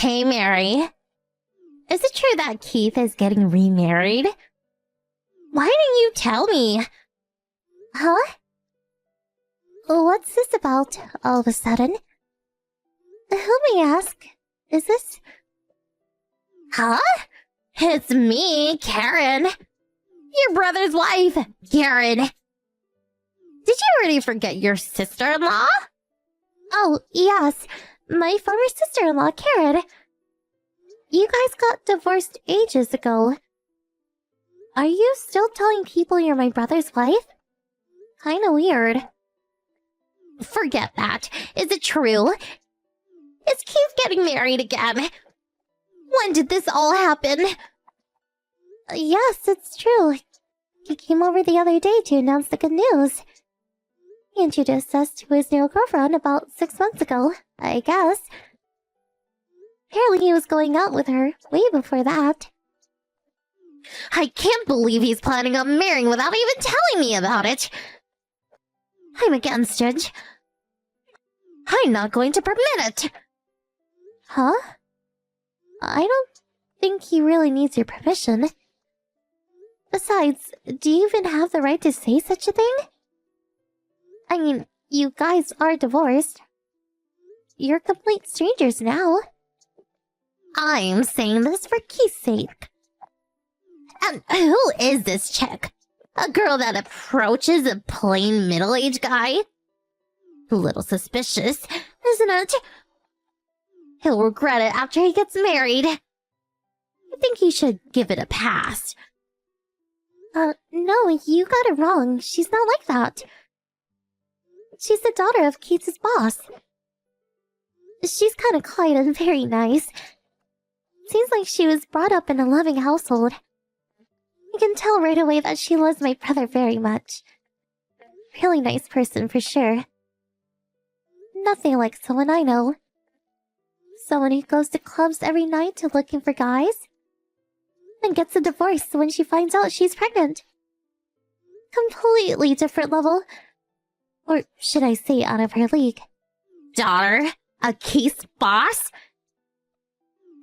Hey, Mary. Is it true that Keith is getting remarried? Why didn't you tell me? Huh? What's this about, all of a sudden? Who may ask? Is this... Huh? It's me, Karen. Your brother's wife, Karen. Did you already forget your sister-in-law? Oh, yes. My former sister-in-law, Karen. You guys got divorced ages ago. Are you still telling people you're my brother's wife? Kinda weird. Forget that. Is it true? Is Keith getting married again? When did this all happen? Yes, it's true. He came over the other day to announce the good news. He introduced us to his new girlfriend about 6 months ago, I guess. Apparently he was going out with her way before that. I can't believe he's planning on marrying without even telling me about it. I'm against it. I'm not going to permit it. Huh? I don't think he really needs your permission. Besides, do you even have the right to say such a thing? I mean, you guys are divorced. You're complete strangers now. I'm saying this for Keith's sake. And who is this chick? A girl that approaches a plain middle-aged guy? A little suspicious, isn't it? He'll regret it after he gets married. I think you should give it a pass. No, you got it wrong. She's not like that. She's the daughter of Keith's boss. She's kind of quiet and very nice. Seems like she was brought up in a loving household. I can tell right away that she loves my brother very much. Really nice person for sure. Nothing like someone I know. Someone who goes to clubs every night looking for guys. And gets a divorce when she finds out she's pregnant. Completely different level. Or should I say out of her league. Daughter? A Keith's boss?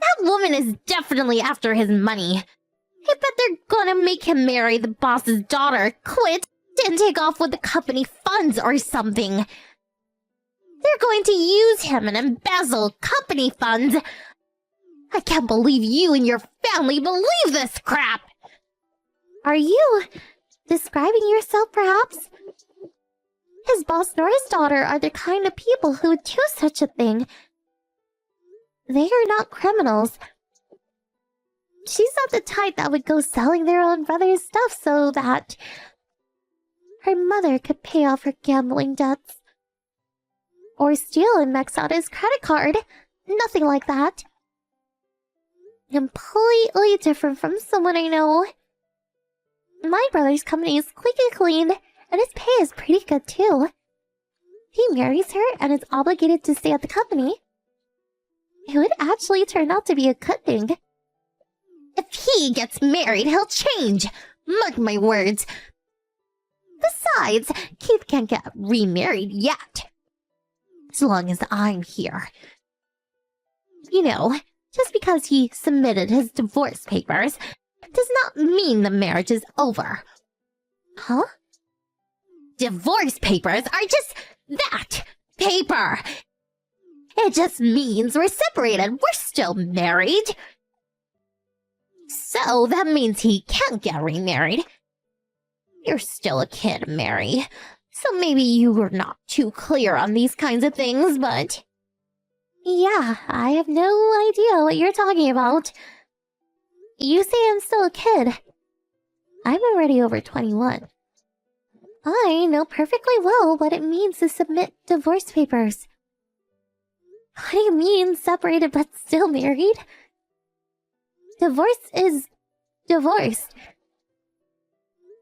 That woman is definitely after his money. I bet they're gonna make him marry the boss's daughter, quit, and take off with the company funds or something. They're going to use him and embezzle company funds. I can't believe you and your family believe this crap. Are you describing yourself, perhaps? His boss nor his daughter are the kind of people who would do such a thing. They are not criminals. She's not the type that would go selling their own brother's stuff so that her mother could pay off her gambling debts. Or steal and max out his credit card. Nothing like that. Completely different from someone I know. My brother's company is squeaky clean, and his pay is pretty good too. He marries her and is obligated to stay at the company. It would actually turn out to be a good thing. If he gets married, he'll change. Mark my words. Besides, Keith can't get remarried yet. As long as I'm here. You know, just because he submitted his divorce papers does not mean the marriage is over. Huh? Divorce papers are just that. Paper. It just means we're separated. We're still married. So that means he can't get remarried. You're still a kid, Mary. So maybe you were not too clear on these kinds of things, but... Yeah, I have no idea what you're talking about. You say I'm still a kid. I'm already over 21. I know perfectly well what it means to submit divorce papers. What do you mean, separated but still married? Divorce is divorce.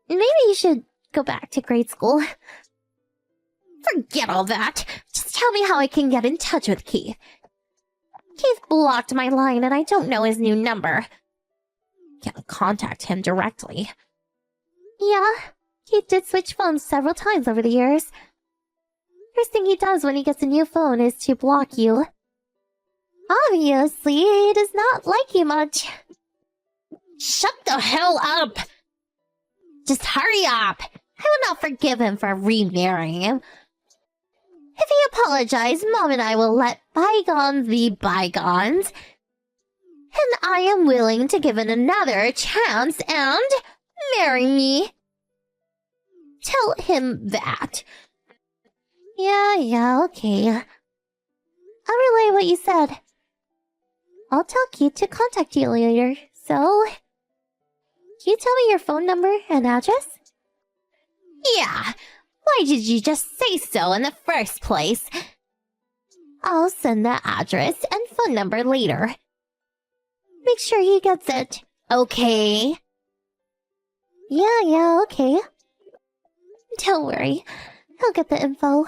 Maybe you should go back to grade school. Forget all that. Just tell me how I can get in touch with Keith. Keith blocked my line and I don't know his new number. Can't contact him directly. Yeah, Keith did switch phones several times over the years. First thing he does when he gets a new phone is to block you. Obviously, he does not like you much. Shut the hell up! Just hurry up! I will not forgive him for remarrying him. If he apologizes, Mom and I will let bygones be bygones. And I am willing to give it another chance and marry me. Tell him that. Yeah, okay. I'll relay what you said. I'll tell Keith to contact you later, so... Can you tell me your phone number and address? Yeah, why did you just say so in the first place? I'll send the address and phone number later. Make sure he gets it, okay? Yeah, okay. Don't worry, he'll get the info.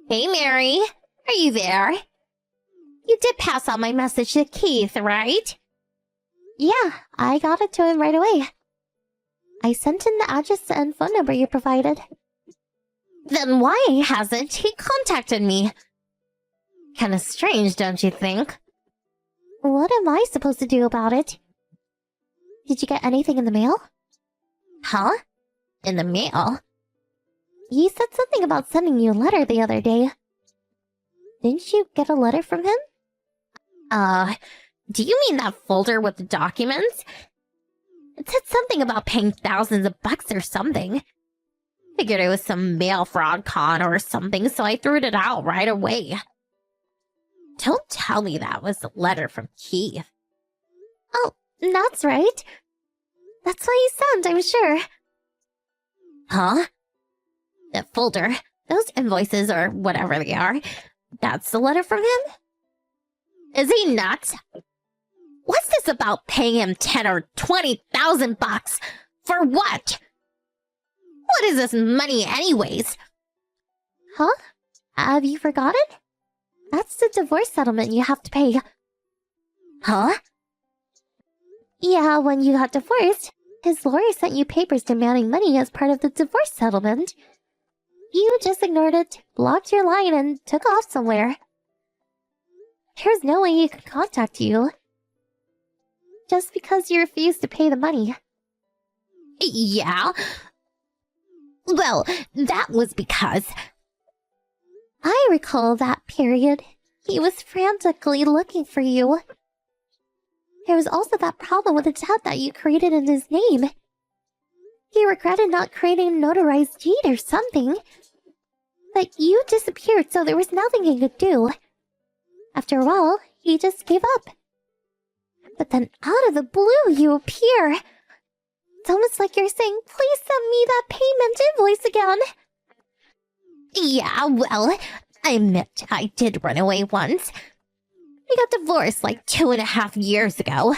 Hey, Mary, are you there? You did pass on my message to Keith, right? Yeah, I got it to him right away. I sent in the address and phone number you provided. Then why hasn't he contacted me? Kinda strange, don't you think? What am I supposed to do about it? Did you get anything in the mail? Huh? In the mail? He said something about sending you a letter the other day. Didn't you get a letter from him? Do you mean that folder with the documents? It said something about paying thousands of bucks or something. Figured it was some mail fraud con or something, so I threw it out right away. Don't tell me that was a letter from Keith. Oh, that's right. That's what he sent, I'm sure. Huh? That folder, those invoices or whatever they are, that's the letter from him? Is he nuts? What's this about paying him 10 or 20,000 bucks? For what? What is this money anyways? Huh? Have you forgotten? That's the divorce settlement you have to pay. Huh? Yeah, when you got divorced, his lawyer sent you papers demanding money as part of the divorce settlement. You just ignored it, blocked your line, and took off somewhere. There's no way he could contact you. Just because you refused to pay the money. Yeah? Well, that was because... I recall that period. He was frantically looking for you. There was also that problem with the debt that you created in his name. He regretted not creating a notarized deed or something. But you disappeared, so there was nothing he could do. After a while, he just gave up. But then out of the blue, you appear. It's almost like you're saying, please send me that payment invoice again. Yeah, well, I admit I did run away once. We got divorced like 2.5 years ago.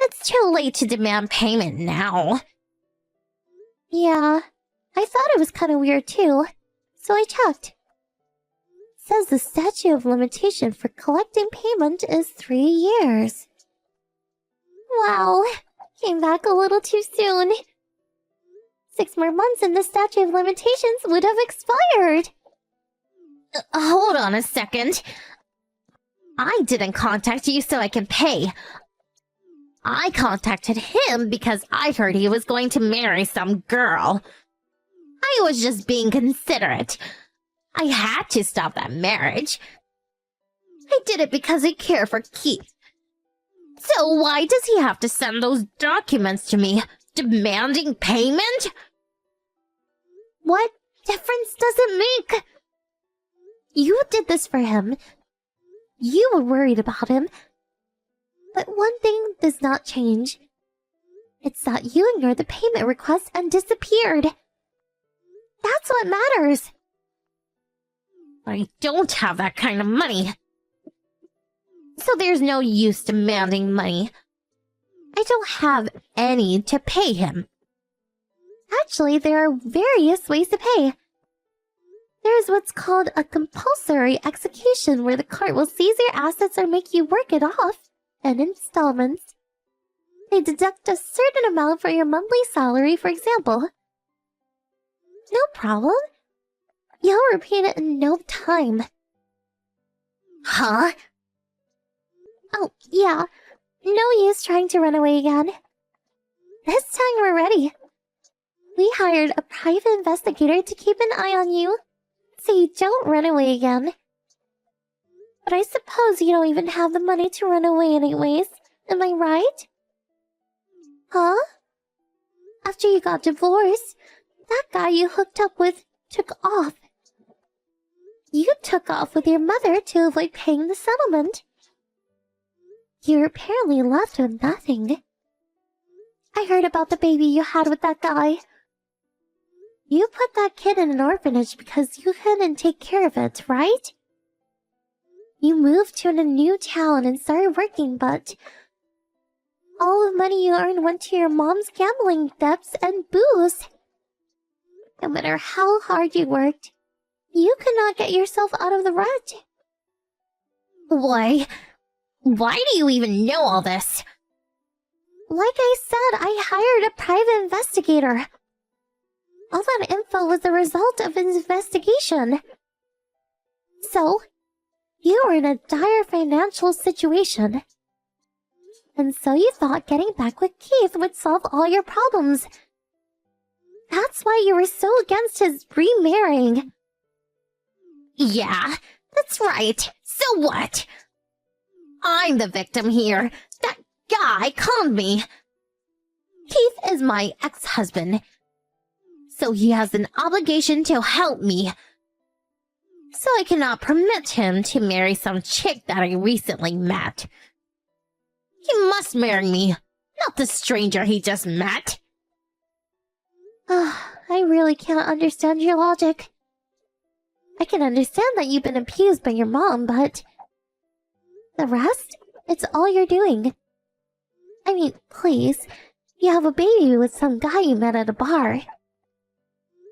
It's too late to demand payment now. Yeah, I thought it was kind of weird too, so I checked. It says the statute of limitation for collecting payment is 3 years. Wow, came back a little too soon. 6 more months and the statute of limitations would have expired. Hold on a second. I didn't contact you so I can pay. I contacted him because I heard he was going to marry some girl. I was just being considerate. I had to stop that marriage. I did it because I care for Keith. So why does he have to send those documents to me, demanding payment? What difference does it make? You did this for him. You were worried about him. But one thing does not change. It's that you ignored the payment request and disappeared. That's what matters. I don't have that kind of money. So there's no use demanding money. I don't have any to pay him. Actually, there are various ways to pay. There's what's called a compulsory execution, where the court will seize your assets or make you work it off in installments. They deduct a certain amount for your monthly salary, for example. No problem. You'll repeat it in no time. Huh? Oh, yeah. No use trying to run away again. This time we're ready. We hired a private investigator to keep an eye on you, so you don't run away again. But I suppose you don't even have the money to run away anyways, am I right? Huh? After you got divorced, that guy you hooked up with took off. You took off with your mother to avoid paying the settlement. You're apparently left with nothing. I heard about the baby you had with that guy. You put that kid in an orphanage because you couldn't take care of it, right? You moved to a new town and started working, but all the money you earned went to your mom's gambling debts and booze. No matter how hard you worked, you could not get yourself out of the rut. Why do you even know all this? Like I said, I hired a private investigator. All that info was the result of an investigation. So, you were in a dire financial situation. And so you thought getting back with Keith would solve all your problems. That's why you were so against his remarrying. Yeah, that's right. So what? I'm the victim here. That guy conned me. Keith is my ex-husband, so he has an obligation to help me. So I cannot permit him to marry some chick that I recently met. He must marry me, not the stranger he just met. I really can't understand your logic. I can understand that you've been abused by your mom, but the rest? It's all you're doing. I mean, please, you have a baby with some guy you met at a bar.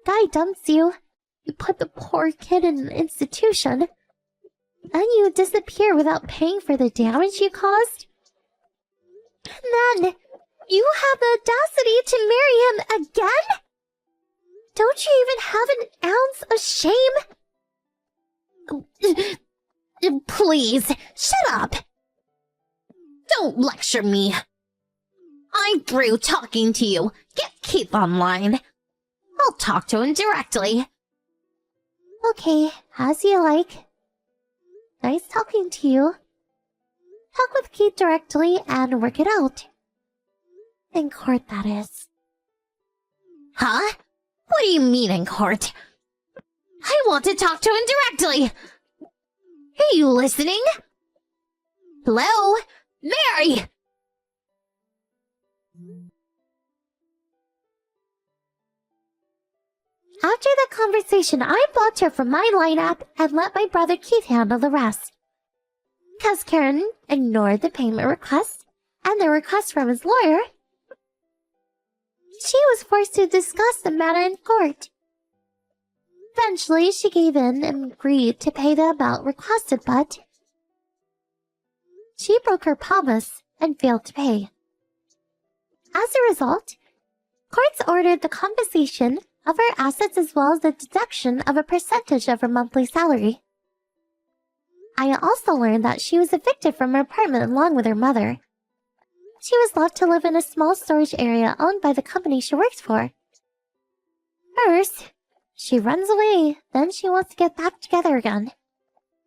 Guy dumps you. You put the poor kid in an institution. And you disappear without paying for the damage you caused. And then, you have the audacity to marry him again? Don't you even have an ounce of shame? Please, shut up. Don't lecture me. I'm through talking to you. Get Keith online. I'll talk to him directly. Okay, as you like. Nice talking to you. Talk with Keith directly and work it out. In court, that is. Huh? What do you mean in court? I want to talk to him directly. Are you listening? Hello? Mary! After the conversation, I blocked her from my lineup and let my brother Keith handle the rest. Because Karen ignored the payment request and the request from his lawyer, she was forced to discuss the matter in court. Eventually, she gave in and agreed to pay the amount requested, but she broke her promise and failed to pay. As a result, courts ordered the compensation of her assets as well as the deduction of a percentage of her monthly salary. I also learned that she was evicted from her apartment along with her mother. She was left to live in a small storage area owned by the company she works for. First, she runs away, then she wants to get back together again.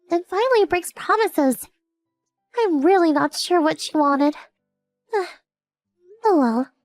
Then finally breaks promises. I'm really not sure what she wanted. Oh well.